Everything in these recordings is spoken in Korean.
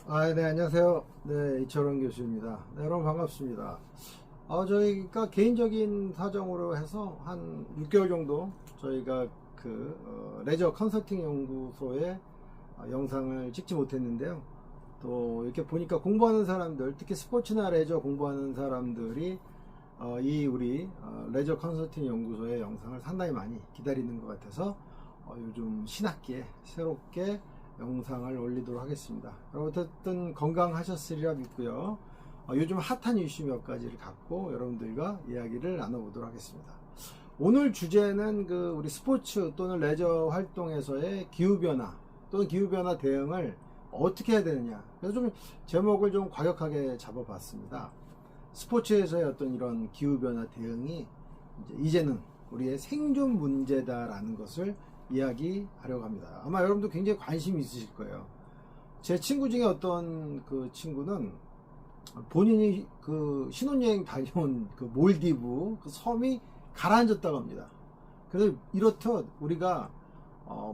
네, 안녕하세요. 네, 이철원 교수입니다. 네, 여러분 반갑습니다. 저희가 개인적인 사정으로 해서 한 6개월 정도 저희가 레저 컨설팅 연구소에 영상을 찍지 못했는데요. 또 이렇게 보니까 공부하는 사람들, 특히 스포츠나 레저 공부하는 사람들이 우리 레저 컨설팅 연구소의 영상을 상당히 많이 기다리는 것 같아서 요즘 신학기에 새롭게 영상을 올리도록 하겠습니다. 여러분 어쨌든 건강하셨으리라 믿고요. 요즘 핫한 이슈 몇 가지를 갖고 여러분들과 이야기를 나눠보도록 하겠습니다. 오늘 주제는 우리 스포츠 또는 레저 활동에서의 기후변화 또는 기후변화 대응을 어떻게 해야 되느냐. 그래서 좀 제목을 좀 과격하게 잡아봤습니다. 스포츠에서의 어떤 이런 기후변화 대응이 이제는 우리의 생존 문제다라는 것을 이야기하려고 합니다. 아마 여러분도 굉장히 관심이 있으실 거예요. 제 친구 중에 어떤 친구는 본인이 신혼여행 다녀온 몰디브 섬이 가라앉았다고 합니다. 그래서 이렇듯 우리가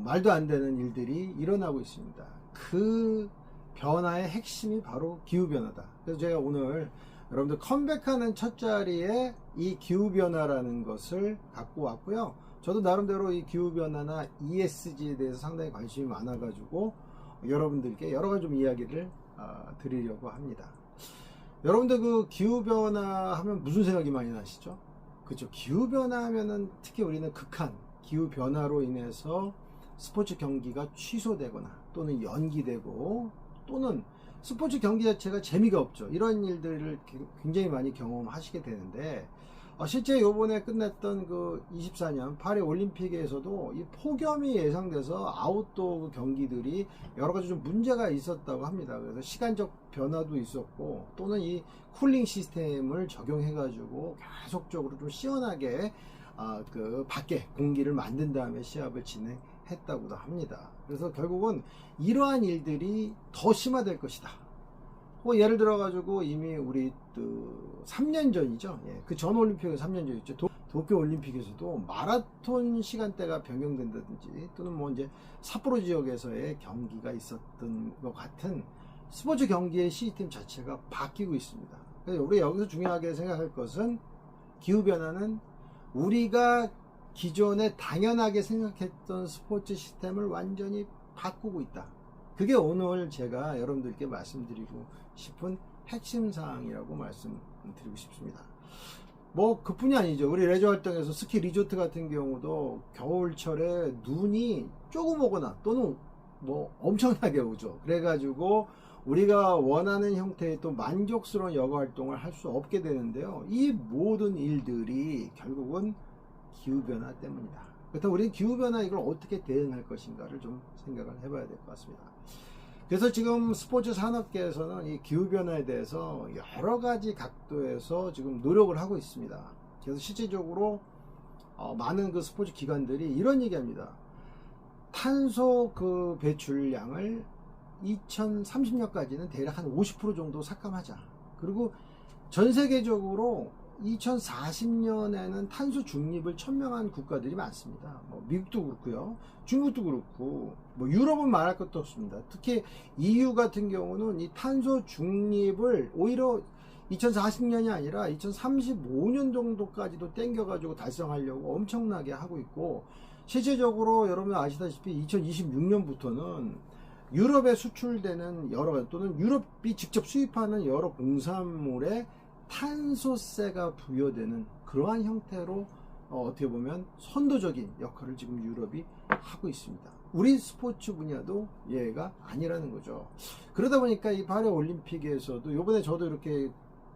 말도 안 되는 일들이 일어나고 있습니다. 그 변화의 핵심이 바로 기후변화다. 그래서 제가 오늘 여러분들 컴백하는 첫 자리에 이 기후변화라는 것을 갖고 왔고요. 저도 나름대로 이 기후변화나 ESG에 대해서 상당히 관심이 많아가지고 여러분들께 여러 가지 좀 이야기를 드리려고 합니다. 여러분들 기후변화 하면 무슨 생각이 많이 나시죠? 그렇죠. 기후변화 하면은 특히 우리는 극한 기후변화로 인해서 스포츠 경기가 취소되거나 또는 연기되고 또는 스포츠 경기 자체가 재미가 없죠. 이런 일들을 굉장히 많이 경험하시게 되는데 실제 요번에 끝났던 24년 파리 올림픽에서도 이 폭염이 예상돼서 아웃도어 경기들이 여러 가지 좀 문제가 있었다고 합니다. 그래서 시간적 변화도 있었고 또는 이 쿨링 시스템을 적용해 가지고 계속적으로 좀 시원하게 밖에 공기를 만든 다음에 시합을 진행했다고도 합니다. 그래서 결국은 이러한 일들이 더 심화될 것이다. 예를 들어 가지고 이미 우리 3년 전이죠. 그 전 올림픽은 3년 전이죠. 도쿄 올림픽에서도 마라톤 시간대가 변경된다든지 또는 이제 삿포로 지역에서의 경기가 있었던 것 같은 스포츠 경기의 시스템 자체가 바뀌고 있습니다. 그래서 우리 여기서 중요하게 생각할 것은 기후변화는 우리가 기존에 당연하게 생각했던 스포츠 시스템을 완전히 바꾸고 있다. 그게 오늘 제가 여러분들께 말씀드리고 싶은 핵심 사항이라고 말씀드리고 싶습니다. 그뿐이 아니죠. 우리 레저 활동에서 스키 리조트 같은 경우도 겨울철에 눈이 조금 오거나 또는 엄청나게 오죠. 그래가지고 우리가 원하는 형태의 또 만족스러운 여가 활동을 할 수 없게 되는데요. 이 모든 일들이 결국은 기후변화 때문이다. 그렇다면 우리는 기후변화 이걸 어떻게 대응할 것인가를 좀 생각을 해봐야 될 것 같습니다. 그래서 지금 스포츠 산업계에서는 이 기후변화에 대해서 여러 가지 각도에서 지금 노력을 하고 있습니다. 그래서 실질적으로 많은 스포츠 기관들이 이런 얘기합니다. 탄소 배출량을 2030년까지는 대략 한 50% 정도 삭감하자. 그리고 전 세계적으로 2040년에는 탄소 중립을 천명한 국가들이 많습니다. 미국도 그렇고요, 중국도 그렇고, 유럽은 말할 것도 없습니다. 특히 EU 같은 경우는 이 탄소 중립을 오히려 2040년이 아니라 2035년 정도까지도 땡겨가지고 달성하려고 엄청나게 하고 있고, 실제적으로 여러분 아시다시피 2026년부터는 유럽에 수출되는 또는 유럽이 직접 수입하는 여러 공산물에 탄소세가 부여되는 그러한 형태로 어떻게 보면 선도적인 역할을 지금 유럽이 하고 있습니다. 우리 스포츠 분야도 예가 아니라는 거죠. 그러다 보니까 이 파리 올림픽에서도 요번에 저도 이렇게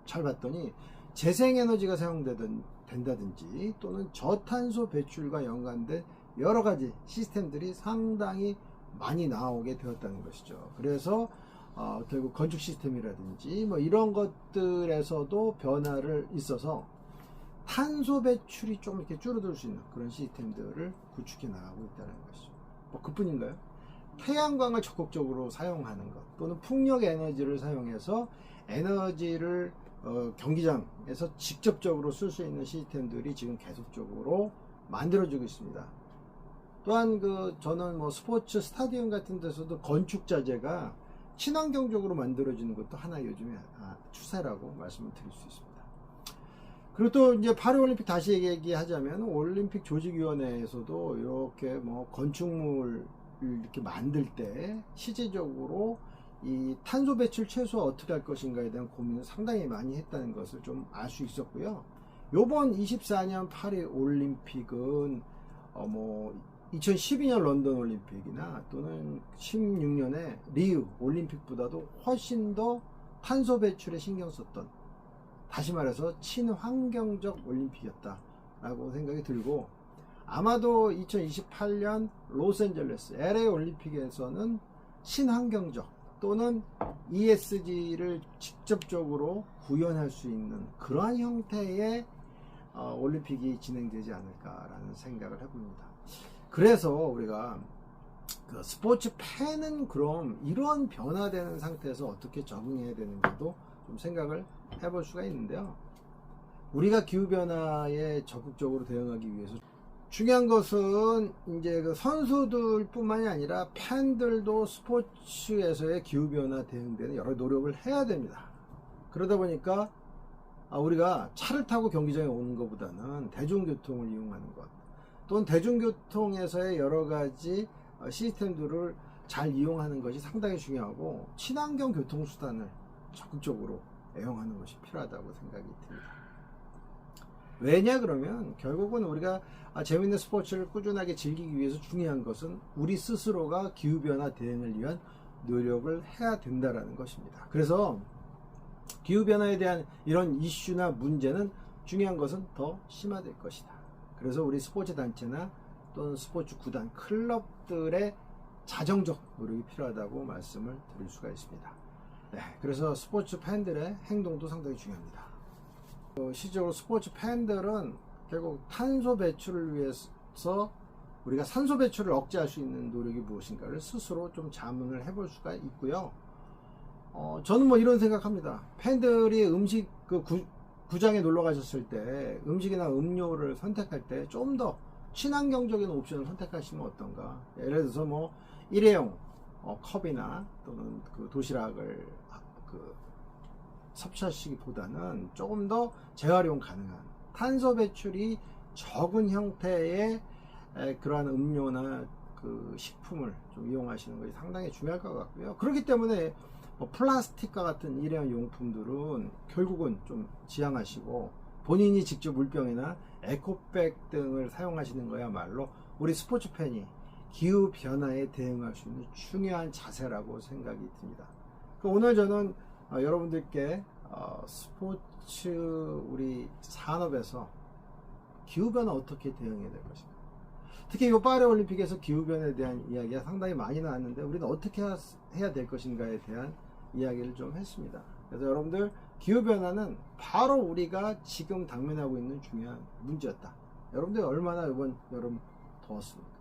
잘 봤더니 재생에너지가 사용된다든지 또는 저탄소 배출과 연관된 여러 가지 시스템들이 상당히 많이 나오게 되었다는 것이죠. 그래서 결국 건축 시스템이라든지 이런 것들에서도 변화를 있어서 탄소 배출이 좀 이렇게 줄어들 수 있는 그런 시스템들을 구축해 나가고 있다는 것이죠. 그뿐인가요? 태양광을 적극적으로 사용하는 것 또는 풍력 에너지를 사용해서 에너지를 경기장에서 직접적으로 쓸 수 있는 시스템들이 지금 계속적으로 만들어지고 있습니다. 또한 저는 스포츠 스타디움 같은 데서도 건축 자재가 친환경적으로 만들어지는 것도 하나의 요즘의 추세라고 말씀을 드릴 수 있습니다. 그리고 또 이제 파리올림픽 다시 얘기하자면 올림픽 조직위원회에서도 이렇게 뭐 건축물을 이렇게 만들 때 실질적으로 이 탄소 배출 최소화 어떻게 할 것인가에 대한 고민을 상당히 많이 했다는 것을 좀 알 수 있었고요. 요번 24년 파리 올림픽은 뭐 2012년 런던 올림픽이나 또는 16년에 리우 올림픽보다도 훨씬 더 탄소 배출에 신경 썼던, 다시 말해서 친환경적 올림픽이었다라고 생각이 들고, 아마도 2028년 로스앤젤레스 LA 올림픽에서는 친환경적 또는 ESG를 직접적으로 구현할 수 있는 그러한 형태의 올림픽이 진행되지 않을까라는 생각을 해봅니다. 그래서 우리가 그 스포츠 팬은 그럼 이러한 변화되는 상태에서 어떻게 적응해야 되는지도 좀 생각을 해볼 수가 있는데요. 우리가 기후변화에 적극적으로 대응하기 위해서 중요한 것은 이제 그 선수들 뿐만이 아니라 팬들도 스포츠에서의 기후변화 대응되는 여러 노력을 해야 됩니다. 그러다 보니까 우리가 차를 타고 경기장에 오는 것보다는 대중교통을 이용하는 것, 또는 대중교통에서의 여러 가지 시스템들을 잘 이용하는 것이 상당히 중요하고, 친환경 교통수단을 적극적으로 애용하는 것이 필요하다고 생각이 듭니다. 왜냐 그러면 결국은 우리가 재밌는 스포츠를 꾸준하게 즐기기 위해서 중요한 것은 우리 스스로가 기후변화 대응을 위한 노력을 해야 된다는 것입니다. 그래서 기후변화에 대한 이런 이슈나 문제는 중요한 것은 더 심화될 것이다. 그래서 우리 스포츠 단체나 또는 스포츠 구단, 클럽들의 자정적 노력이 필요하다고 말씀을 드릴 수가 있습니다. 네, 그래서 스포츠 팬들의 행동도 상당히 중요합니다. 실제로 스포츠 팬들은 결국 탄소 배출을 위해서 우리가 산소 배출을 억제할 수 있는 노력이 무엇인가를 스스로 좀 자문을 해볼 수가 있고요. 저는 뭐 이런 생각합니다. 팬들이 음식 구장에 놀러 가셨을 때 음식이나 음료를 선택할 때 좀 더 친환경적인 옵션을 선택하시면 어떤가. 예를 들어서 뭐 일회용 컵이나 또는 그 도시락을 섭취하시기보다는 조금 더 재활용 가능한 탄소 배출이 적은 형태의 그러한 음료나 그 식품을 좀 이용하시는 것이 상당히 중요할 것 같고요. 그렇기 때문에 플라스틱과 같은 일회용 용품들은 결국은 좀 지양하시고, 본인이 직접 물병이나 에코백 등을 사용하시는 거야말로 우리 스포츠 팬이 기후 변화에 대응할 수 있는 중요한 자세라고 생각이 듭니다. 오늘 저는 여러분들께 스포츠 우리 산업에서 기후변화 어떻게 대응해야 될 것인가, 특히 이 파리올림픽에서 기후변화에 대한 이야기가 상당히 많이 나왔는데 우리는 어떻게 해야 될 것인가에 대한 이야기를 좀 했습니다. 그래서 여러분들, 기후변화는 바로 우리가 지금 당면하고 있는 중요한 문제였다. 여러분들 얼마나 이번 여름 더웠습니까?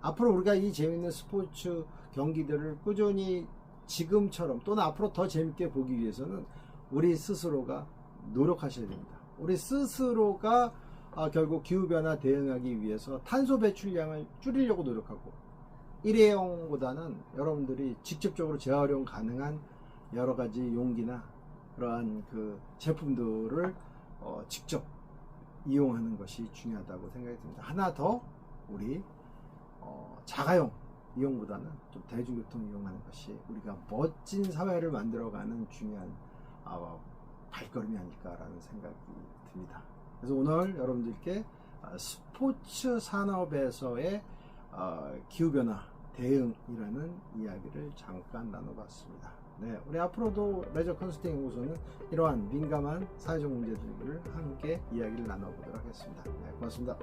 앞으로 우리가 이 재밌는 스포츠 경기들을 꾸준히 지금처럼 또는 앞으로 더 재밌게 보기 위해서는 우리 스스로가 노력하셔야 됩니다. 우리 스스로가 결국 기후변화 대응하기 위해서 탄소 배출량을 줄이려고 노력하고, 일회용보다는 여러분들이 직접적으로 재활용 가능한 여러 가지 용기나 그러한 그 제품들을 직접 이용하는 것이 중요하다고 생각이 듭니다. 하나 더, 우리 자가용 이용보다는 좀 대중교통 이용하는 것이 우리가 멋진 사회를 만들어가는 중요한 발걸음이 아닐까라는 생각이 듭니다. 그래서 오늘 여러분들께 스포츠 산업에서의 기후변화 대응이라는 이야기를 잠깐 나눠봤습니다. 네, 우리 앞으로도 레저 컨설팅 연구소는 이러한 민감한 사회적 문제들을 함께 이야기를 나눠보도록 하겠습니다. 네, 고맙습니다.